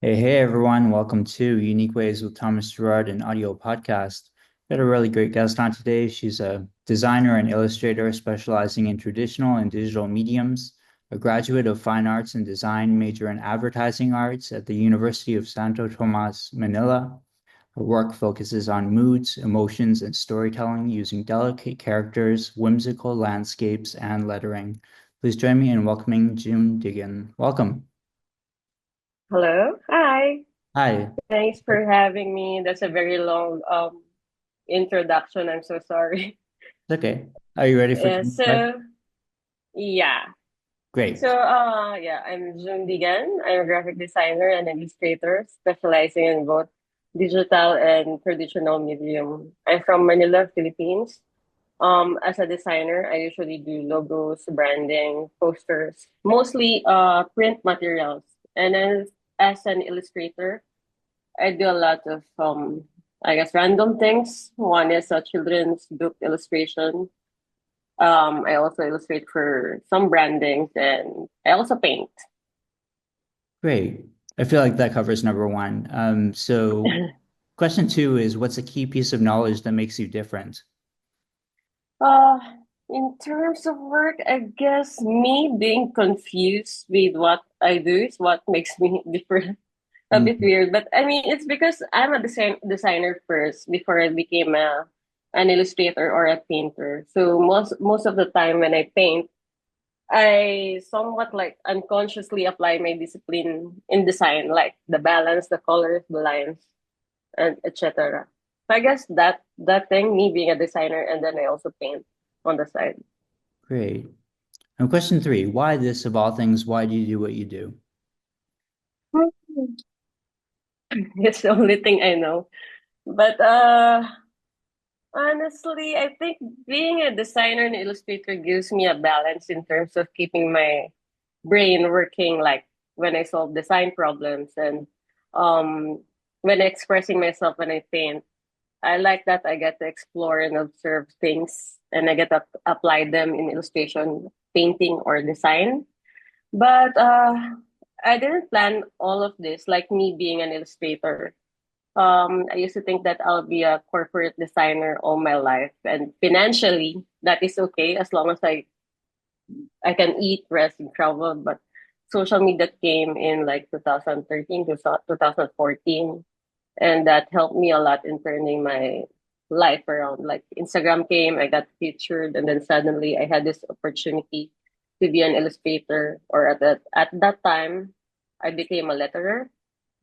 Hey, everyone. Welcome to Unique Ways with Thomas Gerard, an audio podcast. Got a really great guest on today. She's a designer and illustrator specializing in traditional and digital mediums, a graduate of fine arts and design, major in advertising arts at the University of Santo Tomas, Manila. Her work focuses on moods, emotions, and storytelling using delicate characters, whimsical landscapes, and lettering. Please join me in welcoming June Digan. Welcome. Hello. Hi. Hi. Thanks for having me. That's a very long introduction. I'm so sorry. It's okay. Are you ready for Yeah, 25? so yeah. Great. Yeah, I'm June Digan. I'm a graphic designer and illustrator specializing in both digital and traditional medium. I'm from Manila, Philippines. As a designer, I usually do logos, branding, posters, mostly print materials. And as an illustrator, I do a lot of I guess random things. One is a children's book illustration. I also illustrate for some brandings and I also paint. Great. I feel like that covers number one. So question two is what's a key piece of knowledge that makes you different? uh in terms of work, I guess me being confused with what I do is what makes me different. A bit Mm, weird, but I mean it's because I'm a designer first before I became a an illustrator or a painter. So most of the time when I paint, I somewhat like unconsciously apply my discipline in design, like the balance, the colors, the lines, and etc. So I guess that thing, me being a designer, and then I also paint on the side. great. And question three, why this of all things? Why do you do what you do? It's the only thing I know. But honestly, I think being a designer and illustrator gives me a balance in terms of keeping my brain working, like when I solve design problems and um when expressing myself when I paint. I like that I get to explore and observe things and I get to apply them in illustration, painting, or design. But I didn't plan all of this, like me being an illustrator. I used to think that I'll be a corporate designer all my life, and financially, that is okay as long as I can eat, rest, and travel. But social media came in like 2013 to 2014, and that helped me a lot in turning my life around. Like Instagram came, I got featured, and then suddenly I had this opportunity to be an illustrator. Or at that time, I became a letterer.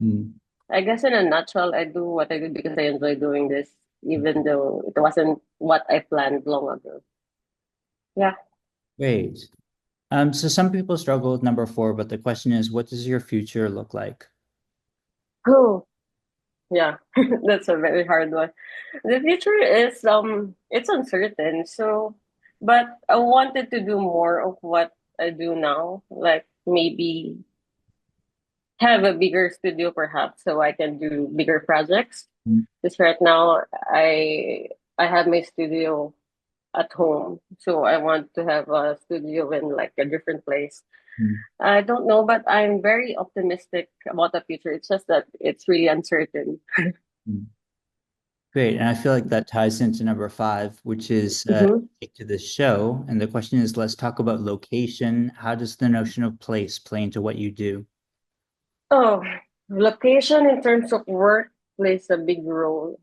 Mm, I guess in a nutshell, I do what I do because I enjoy doing this, even though it wasn't what I planned long ago. Yeah. great. So some people struggle with number four, but the question is, what does your future look like? Oh, yeah. That's a very hard one. The future is it's uncertain. So, but I wanted to do more of what I do now, like maybe have a bigger studio perhaps so I can do bigger projects. Mm, Because right now I have my studio at home. So I want to have a studio in like a different place. mm, I don't know, but I'm very optimistic about the future. It's just that it's really uncertain. mm. Great. And I feel like that ties into number five, which is Hmm. to this show. And the question is, let's talk about location. How does the notion of place play into what you do? Oh, location in terms of work plays a big role,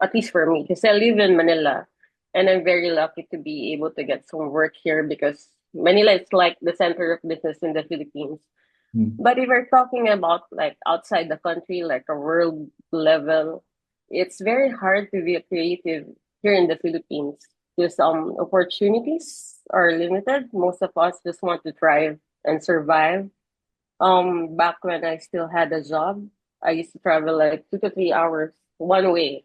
at least for me, because I live in Manila and I'm very lucky to be able to get some work here because Manila is like the center of business in the Philippines. Mm, But if we're talking about like outside the country, like a world level, it's very hard to be a creative here in the Philippines because opportunities are limited. Most of us just want to thrive and survive. Back when I still had a job, I used to travel like 2 to 3 hours one way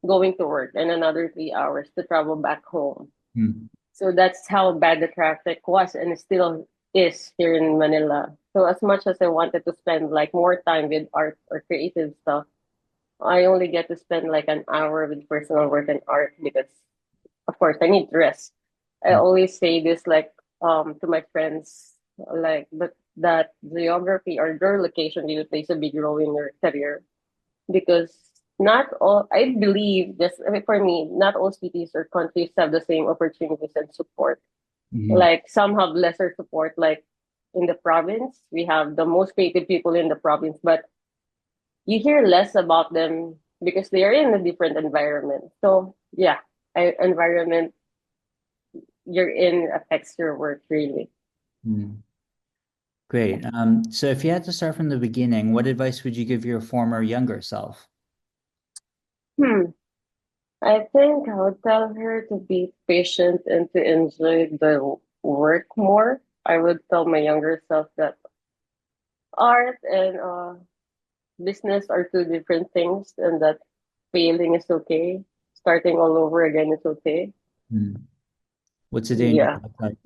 going to work and another 3 hours to travel back home. mm, So that's how bad the traffic was and it still is here in Manila. So as much as I wanted to spend like more time with art or creative stuff, I only get to spend like an hour with personal work and art because of course I need rest. I mm, always say this like to my friends like but that geography or your location really plays a big role in your career because not all, I believe, just for me, not all cities or countries have the same opportunities and support. Mhm. Like some have lesser support, like in the province, we have the most creative people in the province, but you hear less about them because they are in a different environment. So yeah, environment you're in affects your work really. Mm. Great. So if you had to start from the beginning, what advice would you give your former younger self? Hmm. I think I would tell her to be patient and to enjoy the work more. I would tell my younger self that art and business are two different things and that failing is okay. Starting all over again is okay. Mm. What's a day in your Yeah. life like?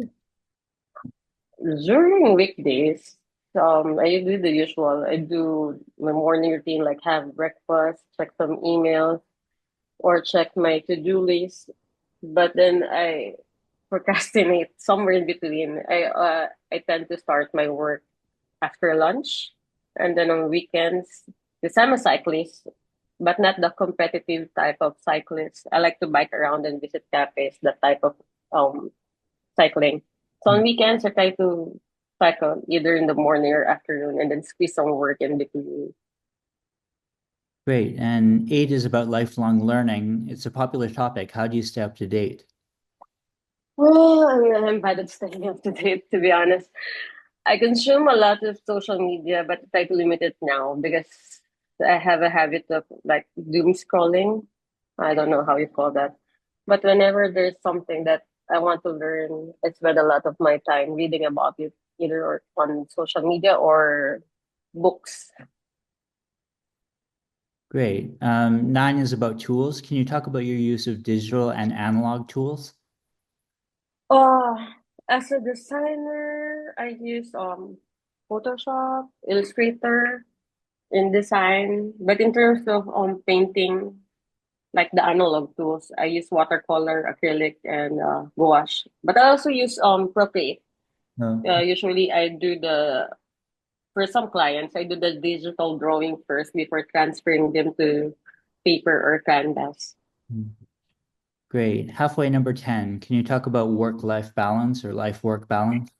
During weekdays, I do the usual. I do my morning routine, like have breakfast, check some emails, or check my to-do list. But then I procrastinate somewhere in between. I tend to start my work after lunch, and then on weekends, because I'm a cyclist, but not the competitive type of cyclist. I like to bike around and visit cafes, that type of um cycling. So on Mm. weekends, I try to cycle either in the morning or afternoon, and then squeeze some work in between. Great. And eight is about lifelong learning. It's a popular topic. How do you stay up to date? Well, I'm bad at staying up to date, to be honest. I consume a lot of social media, but I try to limit it now because I have a habit of like doom scrolling. I don't know how you call that. But whenever there's something that I want to learn, I spend a lot of my time reading about it, either on social media or books. Great. Nine is about tools. Can you talk about your use of digital and analog tools? Oh, as a designer, I use Photoshop, Illustrator in design, but in terms of painting, like the analog tools, I use watercolor, acrylic, and gouache. But I also use Procreate. No. Usually, I do the for some clients, I do the digital drawing first before transferring them to paper or canvas. Mm. Great. Halfway number 10. Can you talk about work-life balance or life-work balance?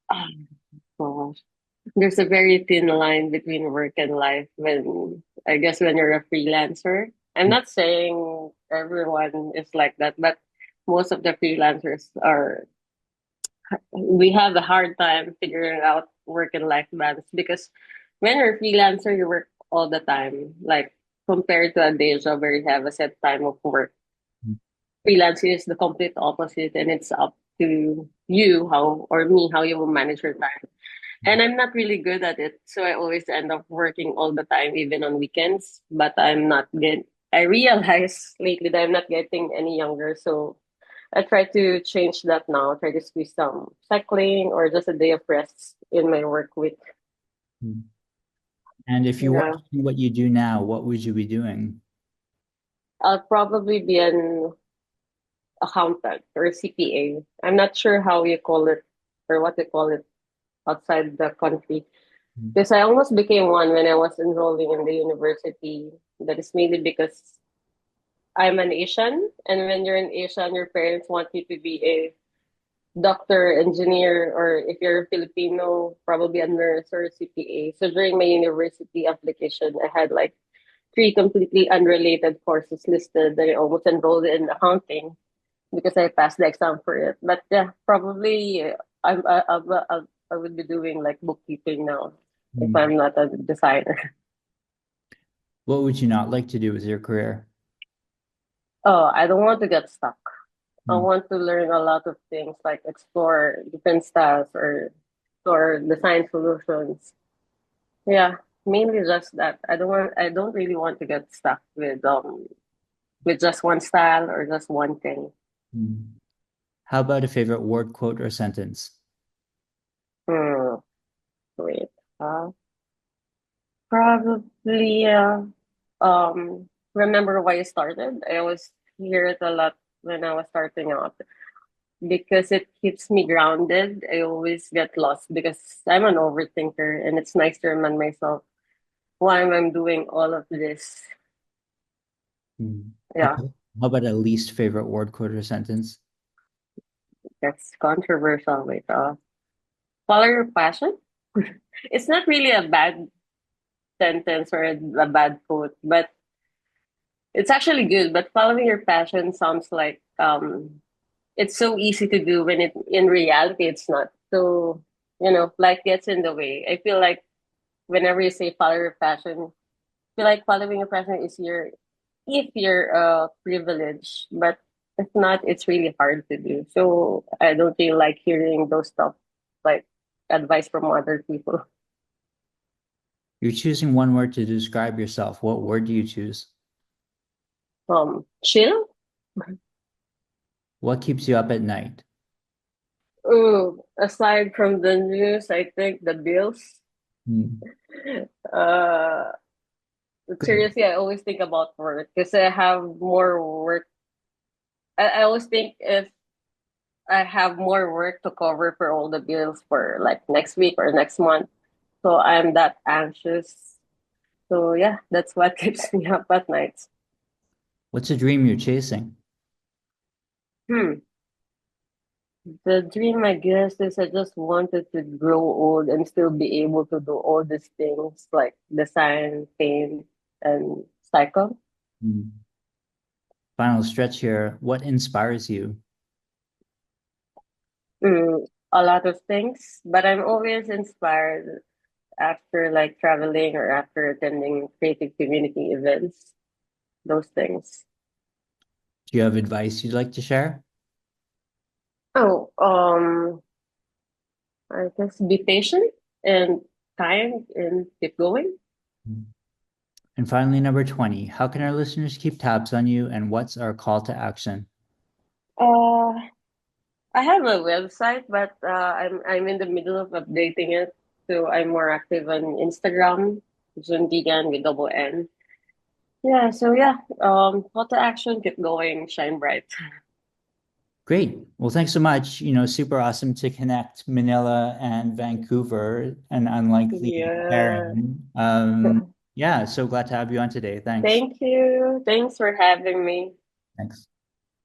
Ah, gosh. There's a very thin line between work and life when I guess when you're a freelancer. I'm not saying everyone is like that, but most of the freelancers are we have a hard time figuring out work and life balance because when you're a freelancer you work all the time. Like compared to a day job where you have a set time of work. Mm. Freelancing is the complete opposite and it's up to you how or me how you will manage your time. And I'm not really good at it. So I always end up working all the time, even on weekends. But I'm not get I realize lately that I'm not getting any younger. So I try to change that now. Try to squeeze some cycling or just a day of rest in my work week. Mm. And if you Yeah. weren't doing what you do now, what would you be doing? I'll probably be an accountant or CPA. I'm not sure how you call it or what they call it outside the country. Mm. Because I almost became one when I was enrolling in the university. That is mainly because I'm an Asian, and when you're an Asian, your parents want you to be a doctor, engineer, or if you're Filipino, probably a nurse or a CPA. So during my university application, I had like three completely unrelated courses listed that I almost enrolled in accounting because I passed the exam for it. But yeah, probably I would be doing like bookkeeping now if Mm. I'm not a designer. What would you not like to do with your career? Oh, I don't want to get stuck. I Mm. want to learn a lot of things, like explore different styles or design solutions. Yeah, mainly just that. I don't really want to get stuck with just one style or just one thing. Mm. How about a favorite word, quote, or sentence? Hmm. Wait. Uh, Probably remember why I started. I always hear it a lot when I was starting out. because it keeps me grounded. I always get lost because I'm an overthinker, and it's nice to remind myself why I'm doing all of this. Mm. Yeah, Okay. How about a least favorite word, quote, or sentence? that's controversial. Wait, follow your passion. It's not really a bad sentence or a bad quote, but it's actually good. But following your passion sounds like it's so easy to do when it in reality it's not. So life gets in the way. I feel like whenever you say follow your passion, I feel like following your passion is your if you're privileged, but if not, it's really hard to do. So I don't really like hearing those stuff like advice from other people. You're choosing one word to describe yourself. What word do you choose? Chill. What keeps you up at night? Aside from the news, I think the bills. Hmm. Uh, Good. seriously, I always think about work because I have more work. I always think if I have more work to cover for all the bills for like next week or next month. So I'm that anxious. So yeah, that's what keeps me up at night. What's a dream you're chasing? Hmm. The dream, I guess, is I just wanted to grow old and still be able to do all these things like design, paint, and cycle. Hmm. Final stretch here. What inspires you? A lot of things, but I'm always inspired after like traveling or after attending creative community events. Those things. Do you have advice you'd like to share? Oh, I guess be patient and kind and keep going. Hmm. And finally, number 20, how can our listeners keep tabs on you and what's our call to action? Uh, I have a website, but I'm in the middle of updating it, so I'm more active on Instagram, Digan with double N. Yeah, so yeah, call to action, keep going, shine bright. Great. Well, thanks so much. Super awesome to connect Manila and Vancouver, an unlikely Yeah. pairing. Yeah, so glad to have you on today. Thanks. Thank you. Thanks for having me. Thanks.